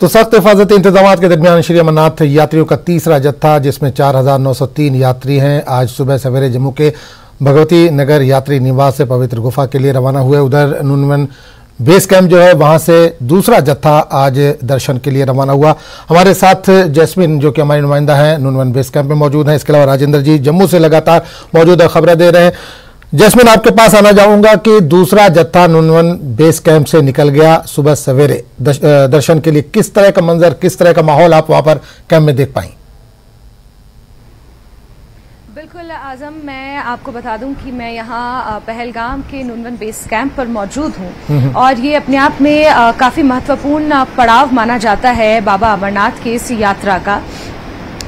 तो सख्त हिफाजती इंतजाम के दरमियान श्री अमरनाथ यात्रियों का तीसरा जत्था, जिसमें 4,903 यात्री हैं, आज सुबह सवेरे जम्मू के भगवती नगर यात्री निवास से पवित्र गुफा के लिए रवाना हुए। उधर नूनवन बेस कैंप जो है वहां से दूसरा जत्था आज दर्शन के लिए रवाना हुआ। हमारे साथ जैस्मिन जो कि हमारी नुमाइंदा है नूनवन बेस कैंप में मौजूद हैं। इसके अलावा राजेंद्र जी जम्मू से लगातार मौजूद है, खबरें दे रहे हैं। जैस्मिन, आपके पास आना चाहूंगा कि दूसरा जत्था नूनवन बेस कैंप से निकल गया सुबह सवेरे दर्शन के लिए, किस तरह का मंजर, किस तरह का माहौल आप वहां पर कैंप में देख पाई? बिल्कुल आजम, मैं आपको बता दूं कि मैं यहाँ पहलगाम के नूनवन बेस कैंप पर मौजूद हूँ और ये अपने आप में काफी महत्वपूर्ण पड़ाव माना जाता है बाबा अमरनाथ के इस यात्रा का।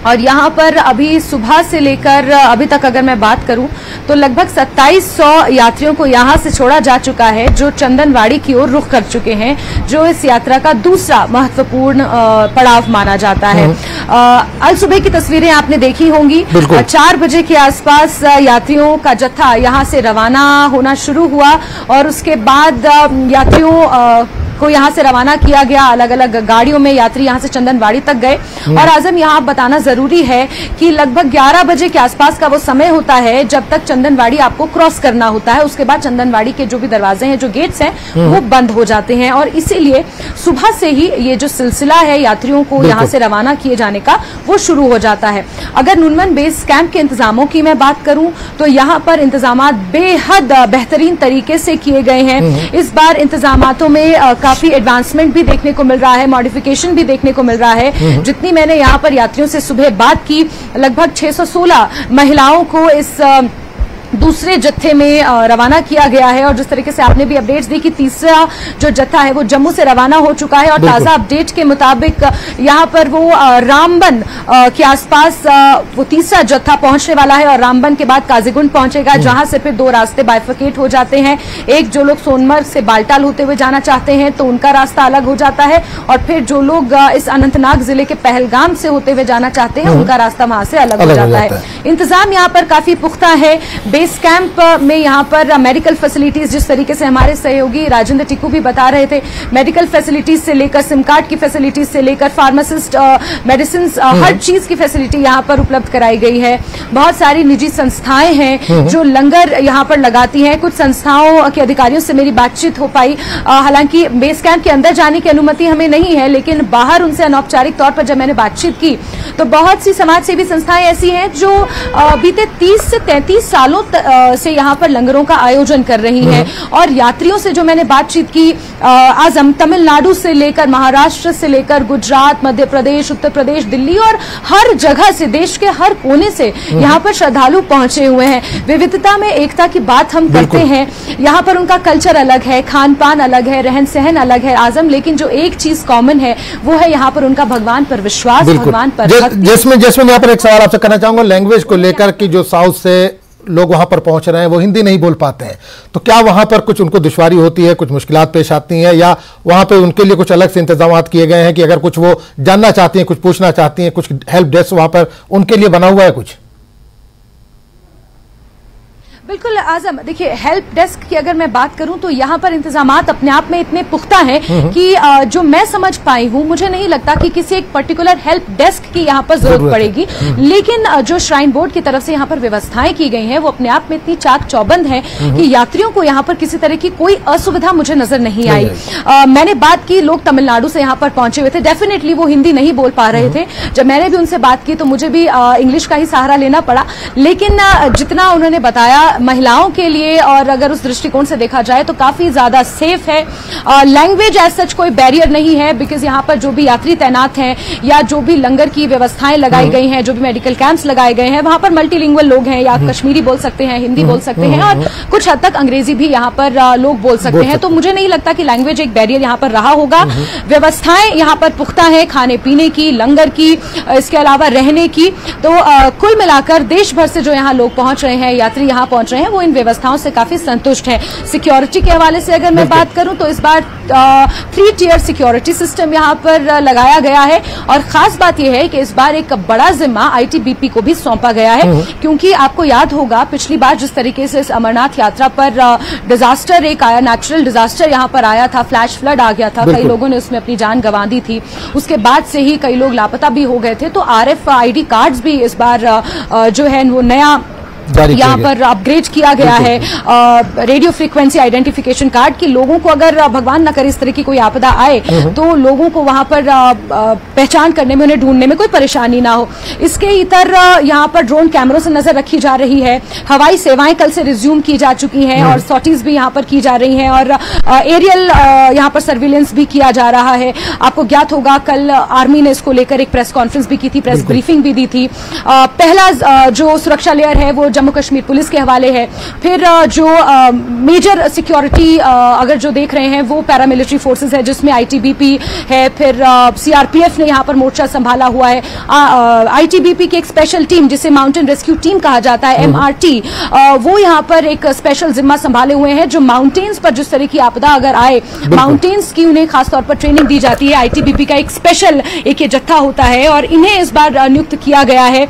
और यहाँ पर अभी सुबह से लेकर अभी तक अगर मैं बात करूं तो लगभग 2700 यात्रियों को यहाँ से छोड़ा जा चुका है, जो चंदनवाड़ी की ओर रुख कर चुके हैं, जो इस यात्रा का दूसरा महत्वपूर्ण पड़ाव माना जाता है। आज सुबह की तस्वीरें आपने देखी होंगी। 4 बजे के आसपास यात्रियों का जत्था यहाँ से रवाना होना शुरू हुआ और उसके बाद यात्रियों को यहाँ से रवाना किया गया। अलग अलग गाड़ियों में यात्री यहाँ से चंदनवाड़ी तक गए। और आजम, यहाँ बताना जरूरी है कि लगभग 11 बजे के आसपास का वो समय होता है जब तक चंदनवाड़ी आपको क्रॉस करना होता है। उसके बाद चंदनवाड़ी के जो भी दरवाजे हैं, जो गेट्स हैं, वो बंद हो जाते हैं और इसीलिए सुबह से ही ये जो सिलसिला है यात्रियों को यहाँ से रवाना किए जाने का, वो शुरू हो जाता है। अगर नूनवन बेस कैंप के इंतजामों की मैं बात करूं तो यहाँ पर इंतजाम बेहद बेहतरीन तरीके से किए गए हैं। इस बार इंतजामातों में काफी एडवांसमेंट भी देखने को मिल रहा है, मॉडिफिकेशन भी देखने को मिल रहा है। जितनी मैंने यहाँ पर यात्रियों से सुबह बात की, लगभग 616 महिलाओं को इस दूसरे जत्थे में रवाना किया गया है। और जिस तरीके से आपने भी अपडेट्स दी कि तीसरा जो जत्था है वो जम्मू से रवाना हो चुका है और ताजा अपडेट के मुताबिक यहाँ पर वो रामबन के आसपास वो तीसरा जत्था पहुंचने वाला है और रामबन के बाद काजीगुंड पहुंचेगा, जहां से फिर 2 रास्ते बाइफर्केट हो जाते हैं। एक, जो लोग सोनमर्ग से बालटाल होते हुए जाना चाहते हैं तो उनका रास्ता अलग हो जाता है और फिर जो लोग इस अनंतनाग जिले के पहलगाम से होते हुए जाना चाहते हैं उनका रास्ता वहां से अलग हो जाता है। इंतजाम यहाँ पर काफी पुख्ता है। बेस कैंप में यहाँ पर मेडिकल फैसिलिटीज, जिस तरीके से हमारे सहयोगी राजेंद्र टिक्कू भी बता रहे थे, मेडिकल फैसिलिटीज से लेकर सिम कार्ड की फैसिलिटीज से लेकर फार्मासिस्ट, मेडिसिन, हर चीज की फैसिलिटी यहाँ पर उपलब्ध कराई गई है। बहुत सारी निजी संस्थाएं हैं जो लंगर यहाँ पर लगाती हैं। कुछ संस्थाओं के अधिकारियों से मेरी बातचीत हो पाई, हालांकि बेस कैंप के अंदर जाने की अनुमति हमें नहीं है, लेकिन बाहर उनसे अनौपचारिक तौर पर जब मैंने बातचीत की तो बहुत सी समाज सेवी संस्थाएं ऐसी हैं जो बीते 30 से 33 सालों से यहाँ पर लंगरों का आयोजन कर रही हैं। और यात्रियों से जो मैंने बातचीत की, आजम तमिलनाडु से लेकर महाराष्ट्र से लेकर गुजरात, मध्य प्रदेश, उत्तर प्रदेश, दिल्ली और हर जगह से, देश के हर कोने से यहाँ पर श्रद्धालु पहुंचे हुए हैं। विविधता में एकता की बात हम करते हैं। यहाँ पर उनका कल्चर अलग है, खान पान अलग है, रहन सहन अलग है आजम, लेकिन जो एक चीज कॉमन है वो है यहाँ पर उनका भगवान पर विश्वास, भगवान पर जिसमें यहाँ पर एक सवाल आपसे करना चाहूंगा, लैंग्वेज को लेकर कि जो साउथ से लोग वहां पर पहुंच रहे हैं वो हिंदी नहीं बोल पाते हैं, तो क्या वहां पर कुछ उनको दुश्वारी होती है, कुछ मुश्किलात पेश आती हैं, या वहां पे उनके लिए कुछ अलग से इंतजाम किए गए हैं कि अगर कुछ वो जानना चाहती हैं, कुछ पूछना चाहती हैं, कुछ हेल्प डेस्क वहां पर उनके लिए बना हुआ है कुछ? बिल्कुल आजम, देखिए हेल्प डेस्क की अगर मैं बात करूं तो यहाँ पर इंतजामात अपने आप में इतने पुख्ता हैं कि जो मैं समझ पाई हूं, मुझे नहीं लगता कि किसी एक पर्टिकुलर हेल्प डेस्क की यहाँ पर जरूरत पड़ेगी। लेकिन जो श्राइन बोर्ड की तरफ से यहाँ पर व्यवस्थाएं की गई हैं वो अपने आप में इतनी चाक चौबंद है कि यात्रियों को यहाँ पर किसी तरह की कोई असुविधा मुझे नजर नहीं आई। मैंने बात की, लोग तमिलनाडु से यहाँ पर पहुंचे हुए थे, डेफिनेटली वो हिंदी नहीं बोल पा रहे थे। जब मैंने भी उनसे बात की तो मुझे भी इंग्लिश का ही सहारा लेना पड़ा, लेकिन जितना उन्होंने बताया महिलाओं के लिए और अगर उस दृष्टिकोण से देखा जाए तो काफी ज्यादा सेफ है। लैंग्वेज एज सच कोई बैरियर नहीं है, बिकॉज यहाँ पर जो भी यात्री तैनात हैं या जो भी लंगर की व्यवस्थाएं लगाई गई हैं, जो भी मेडिकल कैंप्स लगाए गए हैं, वहां पर मल्टीलिंगुअल लोग हैं, या कश्मीरी बोल सकते हैं, हिंदी बोल सकते हैं और कुछ हद तक अंग्रेजी भी यहाँ पर लोग बोल सकते हैं। तो मुझे नहीं लगता कि लैंग्वेज एक बैरियर यहाँ पर रहा होगा। व्यवस्थाएं यहाँ पर पुख्ता है, खाने पीने की, लंगर की, इसके अलावा रहने की। तो कुल मिलाकर देश भर से जो यहाँ लोग पहुंच रहे हैं, यात्री यहाँ पहुंच पहुंच रहे हैं वो इन व्यवस्थाओं से काफी संतुष्ट है। सिक्योरिटी के हवाले से अगर मैं बात करूं तो इस बार 3 टियर सिक्योरिटी सिस्टम यहां पर लगाया गया है और खास बात यह है कि इस बार एक बड़ा जिम्मा आईटीबीपी को भी सौंपा गया है, क्योंकि आपको याद होगा पिछली बार जिस तरीके से इस अमरनाथ यात्रा पर डिजास्टर एक आया, नेचुरल डिजास्टर यहां पर आया था, फ्लैश फ्लड आ गया था, कई लोगों ने उसमें अपनी जान गंवा दी थी, उसके बाद से ही कई लोग लापता भी हो गए थे। तो RFID कार्ड्स भी इस बार जो है वो नया यहाँ पर अपग्रेड किया गया है, रेडियो फ्रीक्वेंसी आइडेंटिफिकेशन कार्ड की लोगों को अगर भगवान न करे इस तरह की कोई आपदा आए तो लोगों को वहां पर पहचान करने में, उन्हें ढूंढने में कोई परेशानी ना हो। इसके इतर यहाँ पर ड्रोन कैमरों से नजर रखी जा रही है, हवाई सेवाएं कल से रिज्यूम की जा चुकी हैं और सॉटीज भी यहाँ पर की जा रही हैं और एरियल यहाँ पर सर्विलेंस भी किया जा रहा है। आपको ज्ञात होगा कल आर्मी ने इसको लेकर एक प्रेस कॉन्फ्रेंस भी की थी, प्रेस ब्रीफिंग भी दी थी। पहला जो सुरक्षा लेयर है वो जम्मू कश्मीर पुलिस के हवाले है, फिर जो मेजर सिक्योरिटी अगर जो देख रहे हैं वो पैरामिलिट्री फोर्सेस है जिसमें आईटीबीपी है, फिर सीआरपीएफ ने यहां पर मोर्चा संभाला हुआ है, आईटीबीपी की एक स्पेशल टीम जिसे माउंटेन रेस्क्यू टीम कहा जाता है MRT, वो यहां पर एक स्पेशल जिम्मा संभाले हुए हैं जो माउंटेन्स पर जिस तरह की आपदा अगर आए, माउंटेन्स की उन्हें खासतौर पर ट्रेनिंग दी जाती है। आईटीबीपी का एक स्पेशल एक ये जत्था होता है और इन्हें इस बार नियुक्त किया गया है।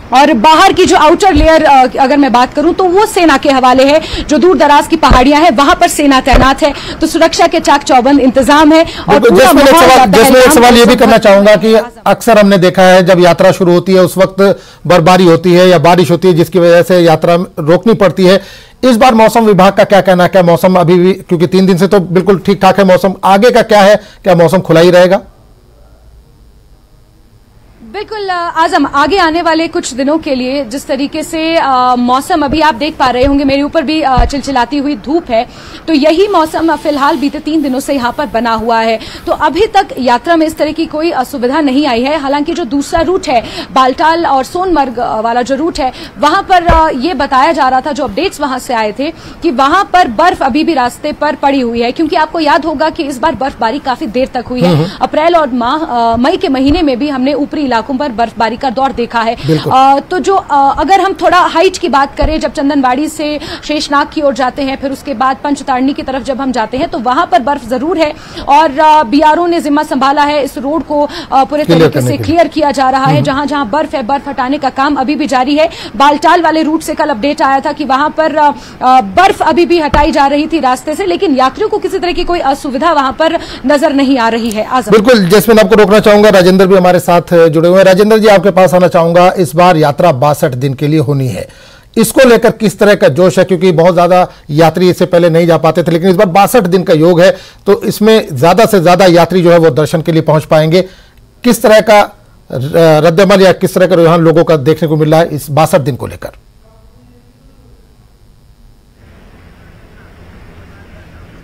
और बाहर की जो आउटर लेयर अगर मैं बात करूं तो वो सेना के हवाले है, जो दूर दराज की पहाड़ियां हैं वहां पर सेना तैनात है, तो सुरक्षा के चाक चौबंद इंतजाम है। और जिसमें एक सवाल ये भी करना चाहूंगा कि अक्सर हमने देखा है जब यात्रा शुरू होती है उस वक्त बर्फबारी होती है या बारिश होती है जिसकी वजह से यात्रा रोकनी पड़ती है। इस बार मौसम विभाग का क्या कहना है? क्या मौसम अभी भी, क्योंकि 3 दिन से तो बिल्कुल ठीक ठाक है मौसम, आगे का क्या है? क्या मौसम खुला ही रहेगा? बिल्कुल आजम, आगे आने वाले कुछ दिनों के लिए जिस तरीके से मौसम अभी आप देख पा रहे होंगे, मेरे ऊपर भी चिलचिलाती हुई धूप है, तो यही मौसम फिलहाल बीते 3 दिनों से यहाँ पर बना हुआ है। तो अभी तक यात्रा में इस तरह की कोई असुविधा नहीं आई है। हालांकि जो दूसरा रूट है बालटाल और सोनमर्ग वाला जो रूट है वहां पर ये बताया जा रहा था, जो अपडेट्स वहां से आए थे कि वहां पर बर्फ अभी भी रास्ते पर पड़ी हुई है, क्योंकि आपको याद होगा कि इस बार बर्फबारी काफी देर तक हुई है। अप्रैल और मई के महीने में भी हमने ऊपरी इलाकों पर बर्फबारी का दौर देखा है। तो जो अगर हम थोड़ा हाइट की बात करें, जब चंदनवाड़ी से शेषनाग की ओर जाते हैं, फिर उसके बाद पंचतारणी की तरफ जब हम जाते हैं तो वहां पर बर्फ जरूर है और बीआरओ ने जिम्मा संभाला है इस रोड को पूरे तरीके से क्लियर किया जा रहा है। जहां जहां बर्फ है, बर्फ हटाने का काम अभी भी जारी है। बालटाल वाले रूट से कल अपडेट आया था कि वहां पर बर्फ अभी भी हटाई जा रही थी रास्ते से, लेकिन यात्रियों को किसी तरह की कोई असुविधा वहां पर नजर नहीं आ रही है। बिल्कुल, जैस्मिन आपको रोकना चाहूंगा, राजेंद्र भी हमारे साथ जुड़े हुए हैं। राजेंद्र जी, आपके पास आना चाहूंगा। इस बार यात्रा 62 दिन के लिए होनी है, इसको लेकर किस तरह का जोश है? क्योंकि बहुत ज्यादा यात्री इससे पहले नहीं जा पाते थे, लेकिन इस बार 62 दिन का योग है, तो इसमें ज्यादा से ज्यादा यात्री जो है वो दर्शन के लिए पहुंच पाएंगे। किस तरह का रद्दअमल या किस तरह का रुझान लोगों का देखने को मिल रहा है इस 62 दिन को लेकर?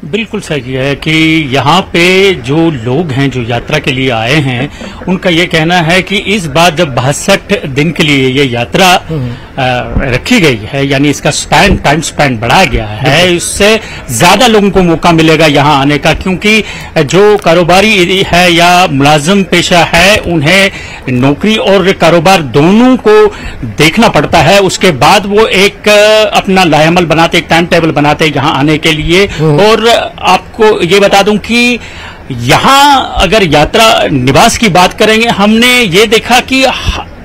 बिल्कुल सही है कि यहाँ पे जो लोग हैं जो यात्रा के लिए आए हैं, उनका ये कहना है कि इस बार जब 62 दिन के लिए ये यात्रा रखी गई है, यानी इसका टाइम स्पैन बढ़ाया गया है, इससे ज्यादा लोगों को मौका मिलेगा यहाँ आने का, क्योंकि जो कारोबारी है या मुलाजिम पेशा है, उन्हें नौकरी और कारोबार दोनों को देखना पड़ता है। उसके बाद वो एक अपना लाहेमल बनाते, एक टाइम टेबल बनाते यहाँ आने के लिए। और आपको ये बता दूं कि यहां अगर यात्रा निवास की बात करेंगे, हमने ये देखा कि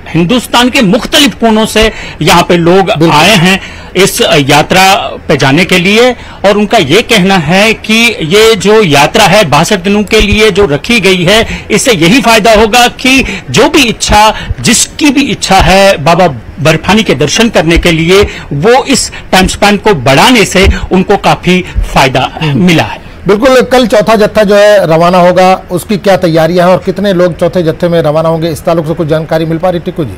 हिंदुस्तान के मुख्तलिफ कोनों से यहाँ पे लोग आए हैं इस यात्रा पे जाने के लिए, और उनका ये कहना है कि ये जो यात्रा है 62 दिनों के लिए जो रखी गई है, इससे यही फायदा होगा कि जो भी इच्छा, जिसकी भी इच्छा है बाबा बर्फानी के दर्शन करने के लिए, वो इस टाइम स्पैन को बढ़ाने से उनको काफी फायदा मिला है। बिल्कुल, कल चौथा जत्था जो है रवाना होगा, उसकी क्या तैयारियां हैं और कितने लोग चौथे जत्थे में रवाना होंगे, इस ताल्लुक से कुछ जानकारी मिल पा रही टिक्कू जी?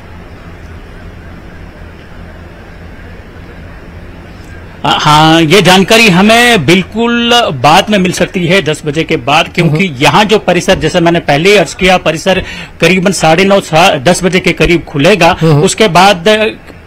हाँ, ये जानकारी हमें बिल्कुल बाद में मिल सकती है 10 बजे के बाद, क्योंकि यहाँ जो परिसर, जैसे मैंने पहले ही अर्ज किया, परिसर करीबन 9:30 10 बजे के करीब खुलेगा। उसके बाद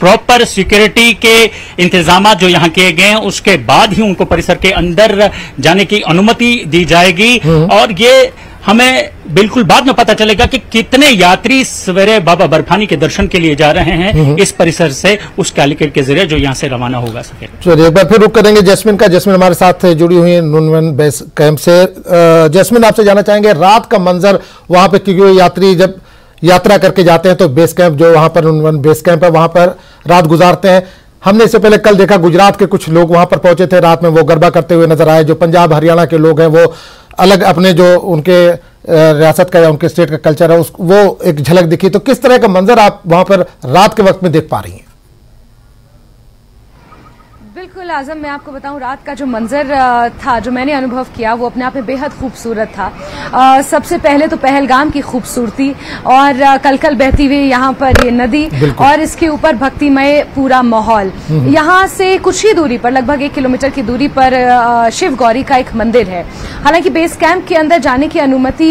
प्रॉपर सिक्योरिटी के इंतजाम जो यहाँ किए गए हैं, उसके बाद ही उनको परिसर के अंदर जाने की अनुमति दी जाएगी। और ये हमें बिल्कुल बाद में पता चलेगा कि कितने यात्री सवेरे बाबा बर्फानी के दर्शन के लिए जा रहे हैं इस परिसर से उस कैलिकेट के जरिए जो यहां से रवाना होगा सके। चलिए एक बार फिर रुक करेंगे जैस्मिन का। जैस्मिन हमारे साथ जुड़ी हुई है नुनवन बेस कैंप से। जैस्मिन, आपसे जानना चाहेंगे रात का मंजर वहां पे, क्योंकि यात्री जब यात्रा करके जाते हैं तो बेस कैंप जो वहां पर नुनवन बेस कैंप है वहां पर रात गुजारते हैं। हमने इससे पहले कल देखा गुजरात के कुछ लोग वहां पर पहुंचे थे, रात में वो गरबा करते हुए नजर आए। जो पंजाब हरियाणा के लोग हैं वो अलग अपने जो उनके रियासत का या उनके स्टेट का कल्चर है वो एक झलक दिखी। तो किस तरह का मंजर आप वहां पर रात के वक्त में देख पा रही हैं? बिल्कुल आजम, मैं आपको बताऊं रात का जो मंजर था, जो मैंने अनुभव किया, वो अपने आप में बेहद खूबसूरत था। सबसे पहले तो पहलगाम की खूबसूरती और कलकल बहती हुई यहाँ पर ये नदी और इसके ऊपर भक्तिमय पूरा माहौल। यहाँ से कुछ ही दूरी पर, लगभग 1 किलोमीटर की दूरी पर शिव गौरी का एक मंदिर है। हालांकि बेस कैंप के अंदर जाने की अनुमति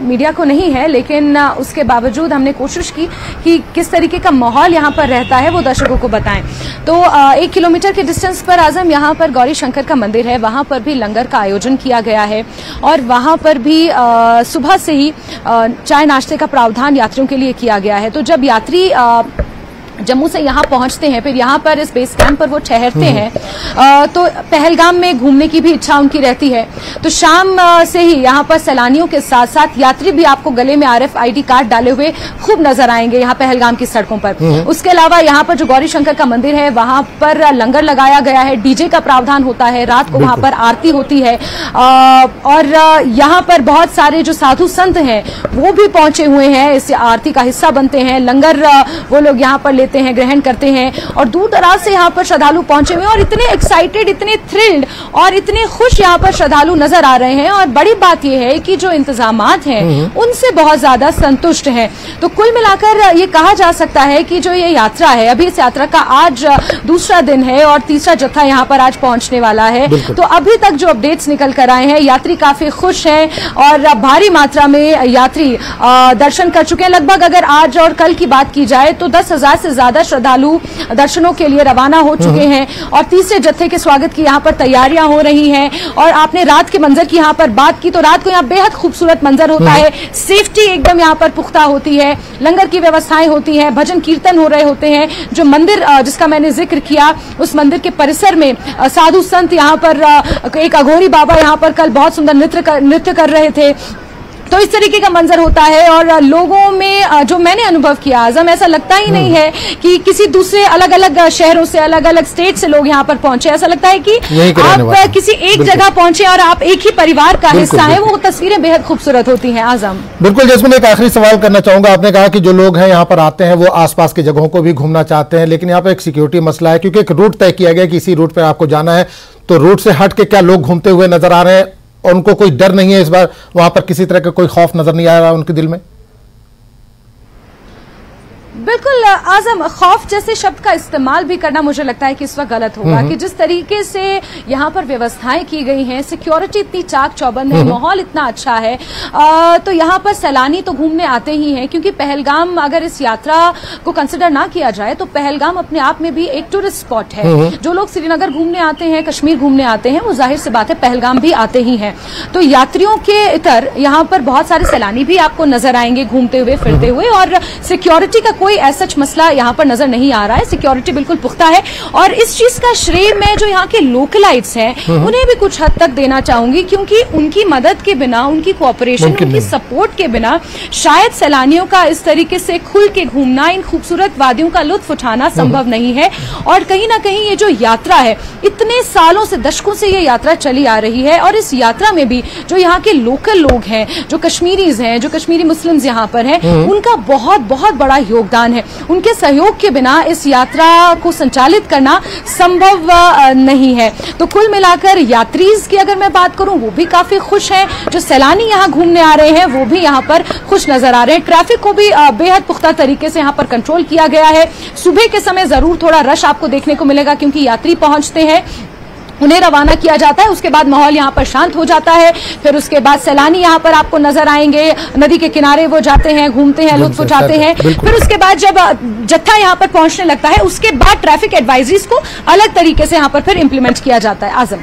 मीडिया को नहीं है, लेकिन उसके बावजूद हमने कोशिश की कि किस तरीके का माहौल यहाँ पर रहता है वो दर्शकों को बताएं। तो 1 किलोमीटर के डिस्टेंस पर आजम यहाँ पर गौरी शंकर का मंदिर है, वहां पर भी लंगर का आयोजन किया गया है और वहां पर भी सुबह से ही चाय नाश्ते का प्रावधान यात्रियों के लिए किया गया है। तो जब यात्री जम्मू से यहाँ पहुंचते हैं, फिर यहाँ पर इस बेस कैंप पर वो ठहरते हैं, तो पहलगाम में घूमने की भी इच्छा उनकी रहती है। तो शाम से ही यहाँ पर सैलानियों के साथ साथ यात्री भी आपको गले में RFID कार्ड डाले हुए खूब नजर आएंगे यहाँ पहलगाम की सड़कों पर। उसके अलावा यहाँ पर जो गौरी शंकर का मंदिर है वहां पर लंगर लगाया गया है, DJ का प्रावधान होता है, रात को वहां पर आरती होती है और यहाँ पर बहुत सारे जो साधु संत हैं वो भी पहुंचे हुए हैं, इस आरती का हिस्सा बनते हैं। लंगर वो लोग यहाँ पर लेते हैं, ग्रहण करते हैं और दूर दराज से यहाँ पर श्रद्धालु पहुंचे हुए हैं और इतने एक्साइटेड, इतने थ्रिल्ड और इतने खुश यहाँ पर श्रद्धालु नजर आ रहे हैं। और बड़ी बात यह है कि जो इंतजामात हैं उनसे बहुत ज्यादा संतुष्ट हैं। तो कुल मिलाकर ये कहा जा सकता है कि जो ये यात्रा है, अभी इस यात्रा का आज दूसरा दिन है और तीसरा जत्था यहाँ पर आज पहुंचने वाला है। तो अभी तक जो अपडेट्स निकल कर आए हैं, यात्री काफी खुश हैं और भारी मात्रा में यात्री दर्शन कर चुके हैं। लगभग अगर आज और कल की बात की जाए तो 10,000 से ज्यादा श्रद्धालु दर्शनों के लिए रवाना हो चुके हैं और तीसरे जत्थे के स्वागत की यहाँ पर तैयारियां हो रही हैं। और आपने रात के मंजर की यहाँ पर बात की, तो रात को यहाँ बेहद खूबसूरत मंजर होता है, सेफ्टी एकदम यहाँ पर पुख्ता होती है, लंगर की व्यवस्थाएं होती हैं, भजन कीर्तन हो रहे होते हैं। जो मंदिर जिसका मैंने जिक्र किया, उस मंदिर के परिसर में साधु संत यहाँ पर, एक अघोरी बाबा यहाँ पर कल बहुत सुंदर नृत्य कर रहे थे। तो इस तरीके का मंजर होता है और लोगों में जो मैंने अनुभव किया आजम, ऐसा लगता ही नहीं है कि किसी दूसरे अलग अलग शहरों से, अलग अलग स्टेट से लोग यहाँ पर पहुंचे। ऐसा लगता है कि आप किसी एक जगह पहुंचे और आप एक ही परिवार का हिस्सा है। वो तस्वीरें बेहद खूबसूरत होती हैं आजम। बिल्कुल। जैस्मिन, एक आखिरी सवाल करना चाहूंगा। आपने कहा कि जो लोग हैं यहाँ पर आते हैं वो आसपास की जगहों को भी घूमना चाहते हैं, लेकिन यहाँ पर एक सिक्योरिटी मसला है, क्योंकि एक रूट तय किया गया कि इसी रूट पर आपको जाना है। तो रूट से हट के क्या लोग घूमते हुए नजर आ रहे हैं? उनको कोई डर नहीं है इस बार? वहां पर किसी तरह का कोई खौफ नजर नहीं आ रहा उनके दिल में? बिल्कुल आजम, खौफ जैसे शब्द का इस्तेमाल भी करना मुझे लगता है कि इस वक्त गलत होगा कि जिस तरीके से यहाँ पर व्यवस्थाएं की गई हैं, सिक्योरिटी इतनी चाक चौबंद है, माहौल इतना अच्छा है, तो यहाँ पर सैलानी तो घूमने आते ही हैं। क्योंकि पहलगाम, अगर इस यात्रा को कंसिडर ना किया जाए तो पहलगाम अपने आप में भी एक टूरिस्ट स्पॉट है। जो लोग श्रीनगर घूमने आते हैं, कश्मीर घूमने आते हैं, वो जाहिर सी बात है पहलगाम भी आते ही हैं। तो यात्रियों के इतर यहाँ पर बहुत सारे सैलानी भी आपको नजर आएंगे घूमते हुए, फिरते हुए, और सिक्योरिटी का कोई ऐसा मसला यहाँ पर नजर नहीं आ रहा है। सिक्योरिटी बिल्कुल पुख्ता है और इस चीज का श्रेय मैं जो यहाँ के लोकलाइट्स हैं उन्हें भी कुछ हद तक देना चाहूंगी, क्योंकि उनकी मदद के बिना, उनकी कोऑपरेशन, उनकी सपोर्ट के बिना शायद सैलानियों का इस तरीके से खुल के घूमना, इन खूबसूरत वादियों का लुत्फ उठाना संभव नहीं है। और कहीं ना कहीं ये जो यात्रा है, इतने सालों से, दशकों से ये यात्रा चली आ रही है और इस यात्रा में भी जो यहाँ के लोकल लोग हैं, जो कश्मीरीज हैं, जो कश्मीरी मुस्लिम्स यहाँ पर हैं, उनका बहुत बहुत बड़ा योगदान है। उनके सहयोग के बिना इस यात्रा को संचालित करना संभव नहीं है। तो कुल मिलाकर यात्रीज की अगर मैं बात करूं, वो भी काफी खुश हैं। जो सैलानी यहाँ घूमने आ रहे हैं वो भी यहाँ पर खुश नजर आ रहे हैं। ट्रैफिक को भी बेहद पुख्ता तरीके से यहाँ पर कंट्रोल किया गया है। सुबह के समय जरूर थोड़ा रश आपको देखने को मिलेगा, क्योंकि यात्री पहुंचते हैं, उन्हें रवाना किया जाता है, उसके बाद माहौल यहाँ पर शांत हो जाता है। फिर उसके बाद सैलानी यहाँ पर आपको नजर आएंगे, नदी के किनारे वो जाते हैं, घूमते हैं, लुत्फ उठाते हैं। फिर उसके बाद जब जत्था यहाँ पर पहुंचने लगता है, उसके बाद ट्रैफिक एडवाइजरीज को अलग तरीके से यहाँ पर फिर इंप्लीमेंट किया जाता है। आजम,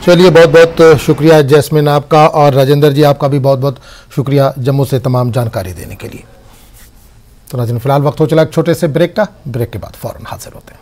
चलिए, बहुत बहुत शुक्रिया जैस्मिन आपका, और राजेंद्र जी आपका भी बहुत बहुत शुक्रिया जम्मू से तमाम जानकारी देने के लिए। तो नाज़रीन, फिलहाल वक्त हो चला एक छोटे से ब्रेक का। ब्रेक के बाद फौरन हाजिर होते हैं।